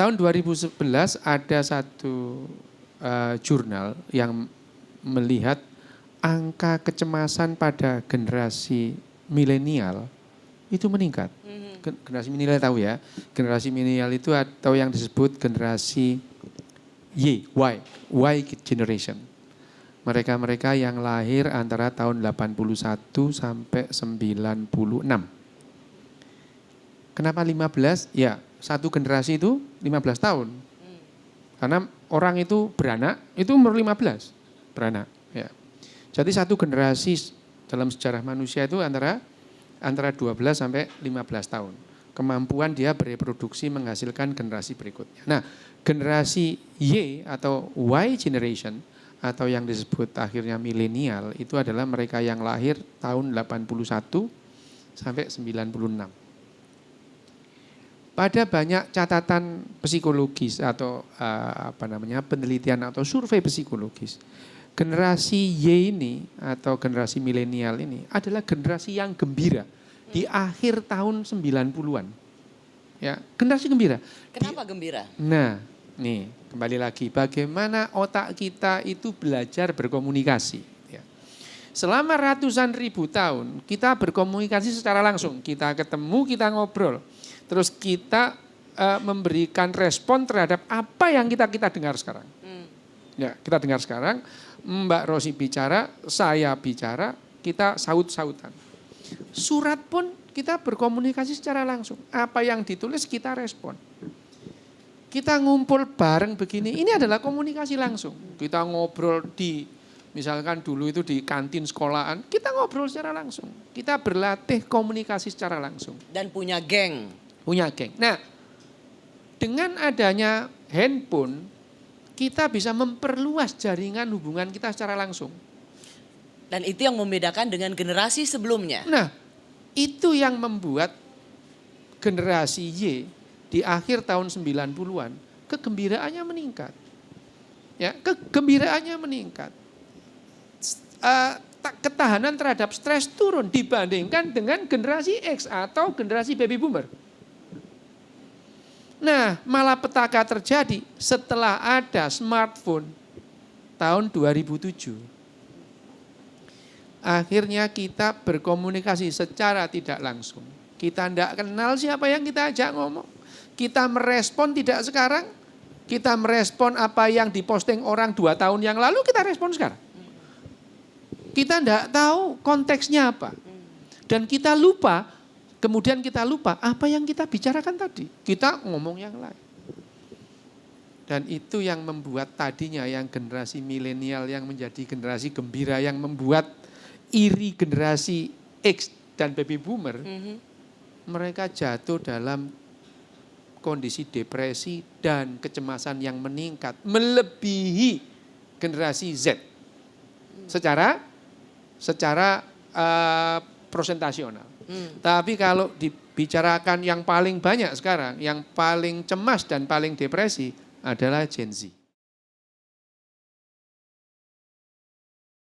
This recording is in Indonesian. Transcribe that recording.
tahun 2011 ada satu jurnal yang melihat angka kecemasan pada generasi milenial itu meningkat. Generasi milenial tahu ya, generasi milenial itu atau yang disebut generasi Y generation. Mereka-mereka yang lahir antara tahun 81 sampai 96. Kenapa 15? Ya, satu generasi itu 15 tahun. Karena orang itu beranak, itu umur 15 beranak. Ya. Jadi satu generasi dalam sejarah manusia itu antara 12 sampai 15 tahun. Kemampuan dia bereproduksi menghasilkan generasi berikutnya. Nah, generasi Y atau Y generation atau yang disebut akhirnya milenial itu adalah mereka yang lahir tahun 81 sampai 96. Pada banyak catatan psikologis atau penelitian atau survei psikologis, generasi Y ini atau generasi milenial ini adalah generasi yang gembira di akhir tahun 90-an. Ya, generasi gembira. Kenapa gembira? Nah, nih kembali lagi bagaimana otak kita itu belajar berkomunikasi. Ya. Selama ratusan ribu tahun kita berkomunikasi secara langsung. Kita ketemu, kita ngobrol. Terus kita memberikan respon terhadap apa yang kita dengar sekarang. Ya, kita dengar sekarang, Mbak Rosi bicara, saya bicara, kita saut-sautan. Surat pun kita berkomunikasi secara langsung. Apa yang ditulis kita respon. Kita ngumpul bareng begini, ini adalah komunikasi langsung. Kita ngobrol misalkan dulu itu di kantin sekolahan, kita ngobrol secara langsung. Kita berlatih komunikasi secara langsung. Dan punya geng. Punya geng. Nah, dengan adanya handphone, kita bisa memperluas jaringan hubungan kita secara langsung. Dan itu yang membedakan dengan generasi sebelumnya. Nah, itu yang membuat generasi Y di akhir tahun 90-an kegembiraannya meningkat. Ya, kegembiraannya meningkat. Ketahanan terhadap stres turun dibandingkan dengan generasi X atau generasi baby boomer. Nah, malapetaka terjadi setelah ada smartphone tahun 2007. Akhirnya kita berkomunikasi secara tidak langsung. Kita tidak kenal siapa yang kita ajak ngomong. Kita merespon tidak sekarang. Kita merespon apa yang diposting orang 2 tahun yang lalu, kita respon sekarang. Kita tidak tahu konteksnya apa. Dan kita lupa, kemudian kita lupa apa yang kita bicarakan tadi. Kita ngomong yang lain. Dan itu yang membuat tadinya yang generasi milenial yang menjadi generasi gembira, yang membuat iri generasi X dan baby boomer, mereka jatuh dalam kondisi depresi dan kecemasan yang meningkat, melebihi generasi Z secara prosentasional. Tapi kalau dibicarakan yang paling banyak sekarang, yang paling cemas dan paling depresi adalah Gen Z.